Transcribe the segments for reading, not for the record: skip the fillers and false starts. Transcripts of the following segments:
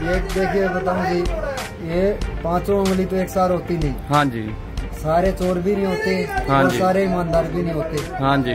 ये देखिए बताऊं जी, ये पांचों उंगली तो एक साथ होती नहीं। हाँ जी। सारे चोर भी नहीं होते, हाँ और जी। सारे ईमानदार भी नहीं होते। हाँ जी,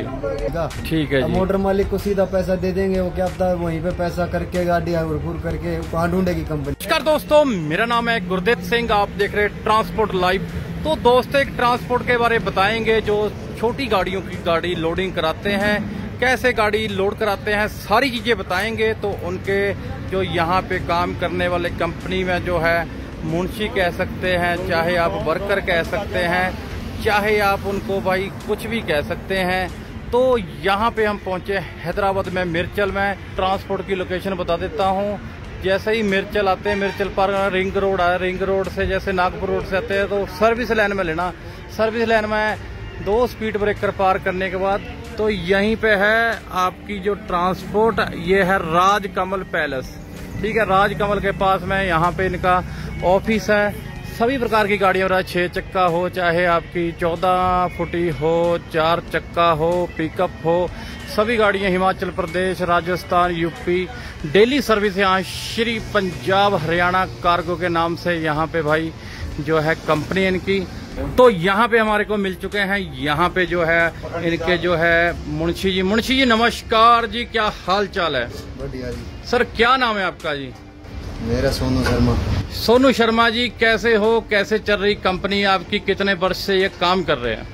ठीक है जी। मोटर मालिक को सीधा पैसा दे देंगे, वो क्या पता वहीं पे पैसा करके गाड़ी हुरफुर करके कहाँ ढूंढेगी कंपनी। नमस्कार दोस्तों, मेरा नाम है गुरदीप सिंह, आप देख रहे हैं ट्रांसपोर्ट लाइव। तो दोस्तों एक ट्रांसपोर्ट के बारे में बताएंगे जो छोटी गाड़ियों की गाड़ी लोडिंग कराते हैं, कैसे गाड़ी लोड कराते हैं, सारी चीजें बताएंगे। तो उनके जो यहाँ पे काम करने वाले कंपनी में जो है मुंशी कह सकते हैं, चाहे आप वर्कर कह सकते हैं, चाहे आप उनको भाई कुछ भी कह सकते हैं। तो यहाँ पे हम पहुंचे हैदराबाद में मिर्चल में। ट्रांसपोर्ट की लोकेशन बता देता हूँ। जैसे ही मिर्चल आते हैं, मिर्चल पर रिंग रोड है, रिंग रोड से जैसे नागपुर रोड से आते हैं तो सर्विस लाइन में लेना। सर्विस लाइन में 2 स्पीड ब्रेकर पार करने के बाद तो यहीं पे है आपकी जो ट्रांसपोर्ट, ये है राजकमल पैलेस। ठीक है, राजकमल के पास में यहाँ पे इनका ऑफिस है। सभी प्रकार की गाड़ियाँ, 6 चक्का हो, चाहे आपकी 14 फुटी हो, 4 चक्का हो, पिकअप हो, सभी गाड़ियाँ Himachal Pradesh, Rajasthan, UP, daily service यहाँ श्री पंजाब हरियाणा कार्गो के नाम से यहाँ पे भाई जो है कंपनी इनकी। तो यहाँ पे हमारे को मिल चुके हैं, यहाँ पे जो है इनके जो है मुंशी जी। मुंशी जी नमस्कार जी, क्या हाल चाल है? बढ़िया जी। सर क्या नाम है आपका जी? मेरा सोनू शर्मा। सोनू शर्मा जी, कैसे हो, कैसे चल रही कंपनी आपकी, कितने वर्ष से ये काम कर रहे हैं?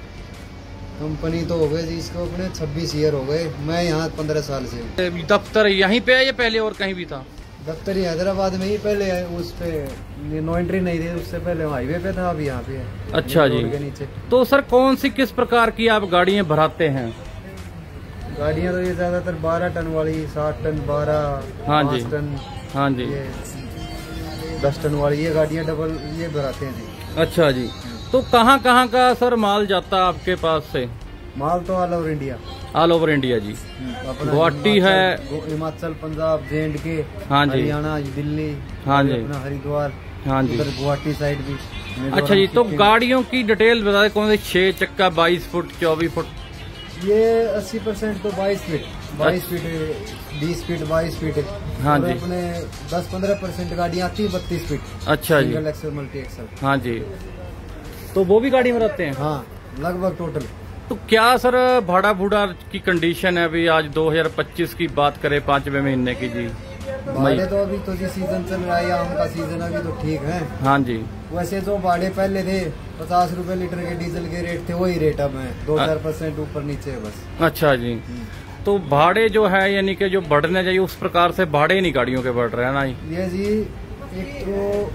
कंपनी तो हो गए जी इसको अपने 26 ईयर हो गए। मैं यहाँ 15 साल से। दफ्तर यहीं पे है या पहले और कहीं भी था? दफ्तर ही हैदराबाद में ही, पहले उस पे नो एंट्री नहीं थी, उससे पहले हाईवे पे था, अभी यहाँ पे है। अच्छा जी। के नीचे। तो सर कौन सी किस प्रकार की आप गाड़ियाँ भराते हैं? गाड़ियाँ तो ये ज्यादातर 12 टन वाली, 7 टन, 12, हाँ 5 जी। टन, हाँ जी, 10 टन वाली, ये गाड़ियाँ डबल ये भराते हैं जी। अच्छा जी। तो कहाँ कहाँ का सर माल जाता है आपके पास से? माल तो all over India. All over India जी। अपना गुवाहाटी है, हिमाचल, पंजाब, जे&के, हाँ जी, हरियाणा, दिल्ली, हाँ जी, अपना हरिद्वार, हाँ जी। उधर गुवाहाटी साइड भी। अच्छा जी। तो गाड़ियों की डिटेल बता दें, कौन से 6 चक्का, 22 फुट, 24 फुट? ये 80% तो 22 फीट, 22 फीट, 20 फीट, 22 फीट है। हाँ और जी। अपने 10-15% गाड़ियाँ आती है 32 फीट। अच्छा जी। Single axle, multi axle. हाँ जी। तो वो भी गाड़ी में रहते हैं? हाँ, लगभग टोटल। तो क्या सर भाड़ा भूड़ा की कंडीशन है अभी? आज 2025 की बात करें, 5वें महीने की जी। भाड़े तो अभी तो जी सीजन चल रहा है, आम का सीजन, अभी तो ठीक है। हाँ जी। वैसे जो भाड़े पहले थे 50 रुपए लीटर के डीजल के रेट थे, वही रेट अब है, 2000% ऊपर नीचे है बस। अच्छा जी। तो भाड़े जो है यानी कि जो बढ़ने चाहिए उस प्रकार से भाड़े नहीं गाड़ियों के बढ़ रहे हैं ना जी? ये जी, एक तो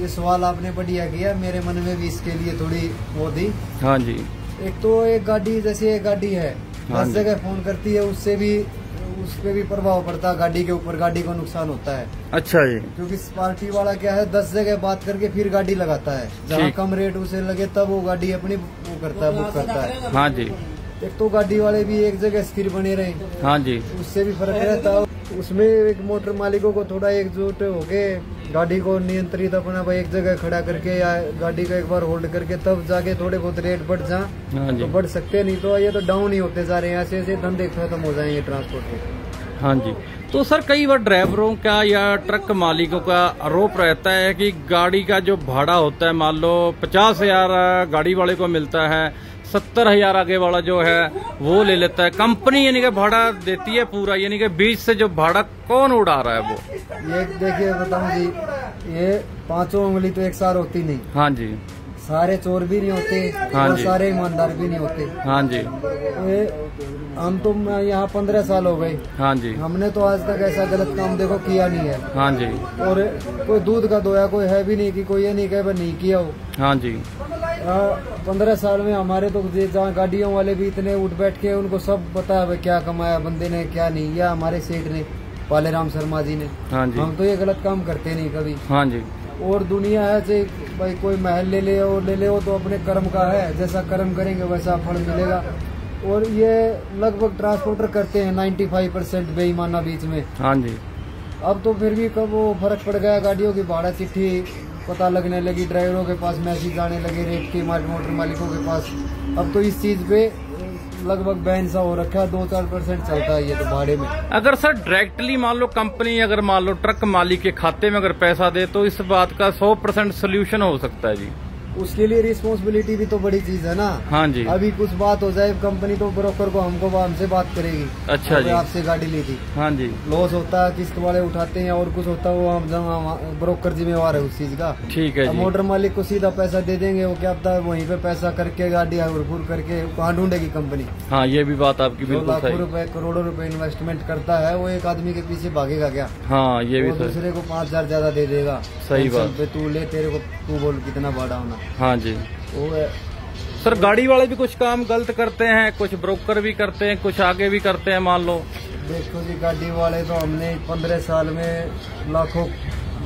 ये सवाल आपने बढ़िया किया, मेरे मन में भी इसके लिए थोड़ी वो थी। हाँ जी। एक तो एक गाड़ी, जैसे एक गाड़ी है, 10 जगह फोन करती है, उससे भी उस पे भी प्रभाव पड़ता है गाड़ी के ऊपर, गाड़ी को नुकसान होता है। अच्छा जी। क्योंकि पार्टी वाला क्या है, 10 जगह बात करके फिर गाड़ी लगाता है, जहाँ कम रेट उसे लगे तब वो गाड़ी अपनी वो करता है, बुक करता है। हाँ जी। एक तो गाड़ी वाले भी एक जगह स्थिर बने रहे, हाँ जी, उससे भी फर्क रहता है। उसमें एक मोटर मालिकों को थोड़ा एकजुट होके गाड़ी को नियंत्रित अपना भाई एक जगह खड़ा करके या गाड़ी को एक बार होल्ड करके तब जाके थोड़े बहुत रेट बढ़ जा तो बढ़ सकते, नहीं तो ये तो डाउन ही होते जा रहे हैं। ऐसे ऐसे धंधे खत्म हो जाएंगे ट्रांसपोर्ट के। हाँ जी। तो सर कई बार ड्राइवरों का या ट्रक मालिकों का आरोप रहता है कि गाड़ी का जो भाड़ा होता है, मान लो 50,000 गाड़ी वाले को मिलता है, 70,000 आगे वाला जो है वो ले लेता है। कंपनी यानी कि भाड़ा देती है पूरा, यानी कि बीच से जो भाड़ा कौन उड़ा रहा है वो? ये देखिए बताऊं जी, ये पांचों उंगली तो एक साथ होती नहीं। हाँ जी। सारे चोर भी नहीं होते, हाँ और जी। सारे ईमानदार भी नहीं होते। हाँ जी। हम तो यहाँ 15 साल हो गए। हाँ जी। हमने तो आज तक ऐसा गलत काम देखो किया नहीं है। हाँ जी। और कोई दूध का दोया कोई है भी नहीं कि कोई ये नहीं कहे नहीं किया हो। हाँ जी। 15 साल में हमारे तो जहाँ गाड़ियों वाले भी इतने उठ बैठ के उनको सब पता है क्या कमाया बंदे ने क्या नहीं, या हमारे सेठ ने, पालेराम शर्मा जी ने। हाँ जी। हम तो ये गलत काम करते नहीं कभी। हाँ जी। और दुनिया है जे भाई कोई महल ले ले और ले ले, वो तो अपने कर्म का है, जैसा कर्म करेंगे वैसा फल मिलेगा। और ये लगभग ट्रांसपोर्टर करते हैं 95% बेईमाना बीच में। हाँ जी। अब तो फिर भी कब वो फर्क पड़ गया, गाड़ियों की भाड़ा चिट्ठी पता लगने लगी, ड्राइवरों के पास मैसेज आने लगे रेट के, मोटर मालिकों के पास। अब तो इस चीज पे लगभग बैन सा हो रखा है, 2-4% चलता है ये तो भाड़े में। अगर सर डायरेक्टली मान लो कंपनी अगर मान लो ट्रक मालिक के खाते में अगर पैसा दे तो इस बात का 100% सोल्यूशन हो सकता है जी। उसके लिए रिस्पॉन्सिबिलिटी भी तो बड़ी चीज है ना। हाँ जी। अभी कुछ बात हो जाए कंपनी तो ब्रोकर को हमसे बात करेगी। अच्छा जी। आपसे गाड़ी ली थी। हाँ जी। लॉस होता है किस्त वाले उठाते हैं और कुछ होता है वो हम ब्रोकर जिम्मेवार है उस चीज का। ठीक है जी। मोटर मालिक को सीधा पैसा दे देंगे, वो क्या पता है वहीं पे पैसा करके गाड़ी हुरपुर करके कहाँ ढूंढेगी कंपनी। हाँ ये भी बात आपकी बिल्कुल सही। लाखों रुपए करोड़ों रुपए इन्वेस्टमेंट करता है वो, एक आदमी के पीछे भागेगा क्या। हाँ ये भी दूसरे को 5,000 ज्यादा दे देगा। सही बात। तू ले, तेरे को तू बोल कितना भाड़ा होना। हाँ जी। वो है सर गाड़ी वाले भी कुछ काम गलत करते हैं, कुछ ब्रोकर भी करते हैं, कुछ आगे भी करते हैं मान लो। देखो जी गाड़ी वाले तो हमने 15 साल में लाखों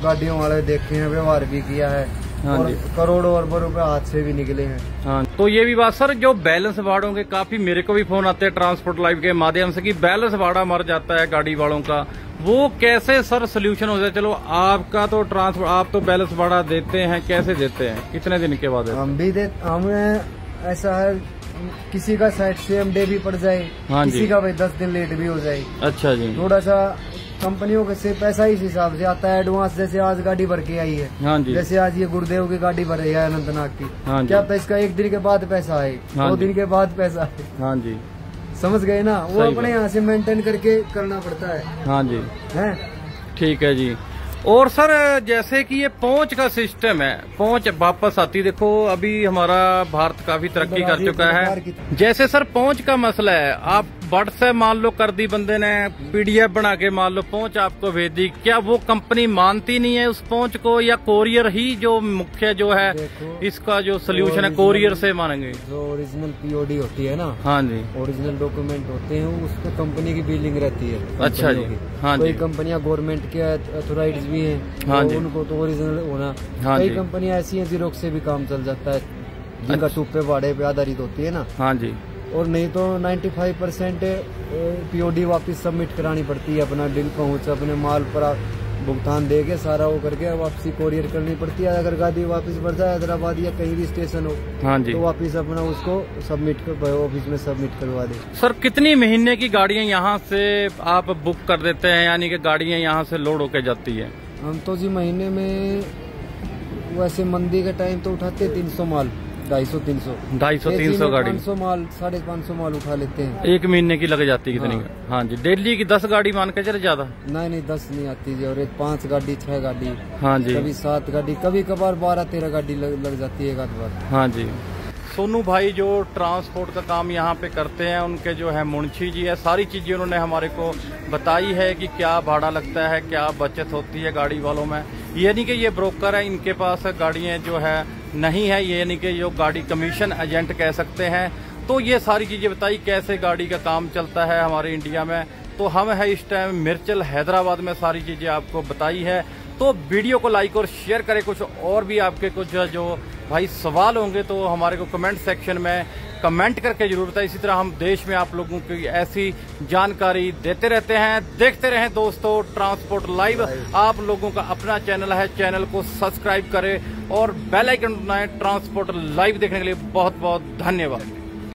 गाड़ियों वाले देखे हैं, व्यवहार भी किया है। हाँ और करोड़ों अरबों रुपए हाथ से भी निकले हैं। हाँ तो ये भी बात सर, जो बैलेंस भाड़ों के काफी मेरे को भी फोन आते हैं ट्रांसपोर्ट लाइव के माध्यम से कि बैलेंस भाड़ा मर जाता है गाड़ी वालों का, वो कैसे सर सोल्यूशन हो जाए। चलो आपका तो ट्रांसपोर्ट, आप तो बैलेंस भाड़ा देते हैं, कैसे देते हैं, कितने दिन के बाद? हम भी हमें ऐसा है किसी का साइड से एमडे भी पड़ जाए। हाँ किसी का भाई 10 दिन लेट भी हो जाए। अच्छा जी। थोड़ा सा कंपनियों के से पैसा इस हिसाब से आता है एडवांस, जैसे आज गाड़ी भर के आई है। हाँ जी। जैसे आज ये गुरुदेव की गाड़ी भर रही है अनंतनाग की। हाँ क्या पता इसका 1 दिन के बाद पैसा आए। हाँ 2 दिन के बाद पैसा आए। हाँ जी समझ गए ना, वो अपने यहाँ से मेंटेन करके करना पड़ता है। हाँ जी है। ठीक है जी। और सर जैसे कि ये पहुंच का सिस्टम है, पहुंच वापस आती, देखो अभी हमारा भारत काफी तरक्की कर चुका है। जैसे सर पहुंच का मसला है, आप व्हाट्सएप मान लो कर दी बंदे ने, पीडीएफ बना के मान लो पहुंच आपको भेज दी, क्या वो कंपनी मानती नहीं है उस पहुंच को, या कोरियर ही जो मुख्य जो है इसका जो सोल्यूशन है कोरियर से मानेंगे? जो ओरिजिनल पीओडी होती है ना। हाँ जी। ओरिजिनल डॉक्यूमेंट होते हैं उसको कंपनी की बिलिंग रहती है। अच्छा जी। हाँ जी। कोई कंपनियां गवर्नमेंट के अथोराइज भी हैं। हाँ जी। उनको तो ओरिजिनल होना। हाँ कई कंपनियां ऐसी हैं जीरोक्स से भी काम चल जाता है, जिनका टूपे भाड़े पे आधारित होती है ना। हाँ जी। और नहीं तो 95% पीओडी वापस सबमिट करानी पड़ती है, अपना बिल पहुंच अपने माल पर भुगतान दे के सारा वो करके वापसी कोरियर करनी पड़ती है। अगर गाड़ी वापस बढ़ जाए हैदराबाद या कहीं भी स्टेशन हो। हाँ जी। तो वापस अपना उसको सबमिट कर ऑफिस में सबमिट करवा दे। सर कितनी महीने की गाड़ियां यहाँ से आप बुक कर देते हैं, यानी कि गाड़ियां यहाँ से लोड होके जाती है? हम तो जी महीने में वैसे मंदी के टाइम तो उठाते 300 माल, 250-300 गाड़ी, 500 माल 550 माल उठा लेते हैं। 1 महीने की लग जाती है कितनी? हाँ जी। डेली की 10 गाड़ी मान के चले ज्यादा? नहीं 10 नहीं आती जी, और 5 गाड़ी 6 गाड़ी। हाँ जी। कभी 7 गाड़ी, कभी कभार 12-13 गाड़ी लग जाती है एक आध बार। हाँ जी। सोनू भाई जो ट्रांसपोर्ट का काम यहाँ पे करते हैं, उनके जो है मुंशी जी है, सारी चीजें उन्होंने हमारे को बताई है कि क्या भाड़ा लगता है, क्या बचत होती है गाड़ी वालों में। यानी कि ये ब्रोकर है, इनके पास गाड़ियाँ जो है नहीं है, यानी कि जो गाड़ी कमीशन एजेंट कह सकते हैं। तो ये सारी चीजें बताई कैसे गाड़ी का काम चलता है हमारे इंडिया में। तो हम है इस टाइम मिर्चल हैदराबाद में, सारी चीजें आपको बताई है। तो वीडियो को लाइक और शेयर करें। कुछ और भी आपके कुछ जो भाई सवाल होंगे तो हमारे को कमेंट सेक्शन में कमेंट करके जरूर बताएं। इसी तरह हम देश में आप लोगों की ऐसी जानकारी देते रहते हैं। देखते रहें दोस्तों ट्रांसपोर्ट लाइव, आप लोगों का अपना चैनल है, चैनल को सब्सक्राइब करें और बेल आइकन दबाएं। ट्रांसपोर्ट लाइव देखने के लिए बहुत बहुत धन्यवाद।